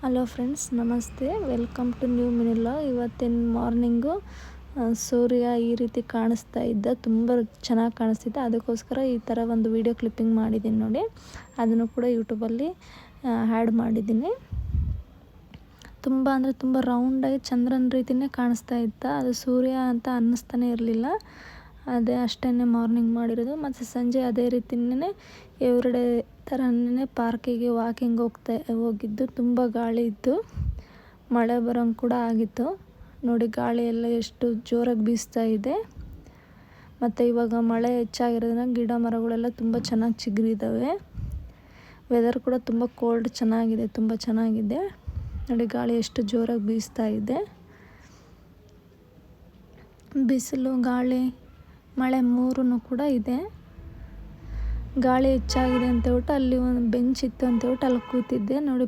Hello friends, ನಮಸ್ತೆ. Welcome to new ಮಿನಿಲ್ಲ. ಇವತ್ತಿನ ಮಾರ್ನಿಂಗು ಸೂರ್ಯ ಈ ರೀತಿ ಕಾಣಿಸ್ತಾ ಇದ್ದ, ತುಂಬ ಚೆನ್ನಾಗಿ ಕಾಣಿಸ್ತಿದ್ದ. ಅದಕ್ಕೋಸ್ಕರ ಈ ಥರ ಒಂದು ವಿಡಿಯೋ ಕ್ಲಿಪ್ಪಿಂಗ್ ಮಾಡಿದ್ದೀನಿ ನೋಡಿ. ಅದನ್ನು ಕೂಡ ಯೂಟ್ಯೂಬಲ್ಲಿ ಆ್ಯಡ್ ಮಾಡಿದ್ದೀನಿ. ತುಂಬ ಅಂದರೆ ತುಂಬ ರೌಂಡಾಗಿ ಚಂದ್ರನ ರೀತಿಯೇ ಕಾಣಿಸ್ತಾ ಇತ್ತು. ಅದು ಸೂರ್ಯ ಅಂತ ಅನ್ನಿಸ್ತಾನೆ ಇರಲಿಲ್ಲ. ಅದೇ ಅಷ್ಟೇ ಮಾರ್ನಿಂಗ್ ಮಾಡಿರೋದು. ಮತ್ತು ಸಂಜೆ ಅದೇ ರೀತಿಯೇ ಎವ್ರಿಡೇ ಥರನೇ ಪಾರ್ಕಿಗೆ ವಾಕಿಂಗ್ ಹೋಗಿದ್ದು. ತುಂಬ ಗಾಳಿ ಇತ್ತು, ಮಳೆ ಬರೋಂಗೆ ಕೂಡ ಆಗಿತ್ತು ನೋಡಿ. ಗಾಳಿ ಎಲ್ಲ ಎಷ್ಟು ಜೋರಾಗಿ ಬೀಸ್ತಾ ಇದೆ. ಮತ್ತು ಇವಾಗ ಮಳೆ ಹೆಚ್ಚಾಗಿರೋದ್ರಿಂದ ಗಿಡ ಮರಗಳೆಲ್ಲ ತುಂಬ ಚೆನ್ನಾಗಿ ಚಿಗುರಿದ್ದಾವೆ. ವೆದರ್ ಕೂಡ ತುಂಬ ಕೋಲ್ಡ್ ಚೆನ್ನಾಗಿದೆ, ತುಂಬ ಚೆನ್ನಾಗಿದೆ ನೋಡಿ. ಗಾಳಿ ಎಷ್ಟು ಜೋರಾಗಿ ಬೀಸ್ತಾ ಇದೆ. ಬಿಸಿಲು, ಗಾಳಿ, ಮಳೆ ಮೂರೂ ಕೂಡ ಇದೆ. ಗಾಳಿ ಹೆಚ್ಚಾಗಿದೆ ಅಂತ ಹೇಳ್ಬಿಟ್ಟು ಅಲ್ಲಿ ಒಂದು ಬೆಂಚ್ ಇತ್ತು ಅಂತ ಹೇಳ್ಬಿಟ್ಟು ಅಲ್ಲಿ ಕೂತಿದ್ದೆ ನೋಡಿ.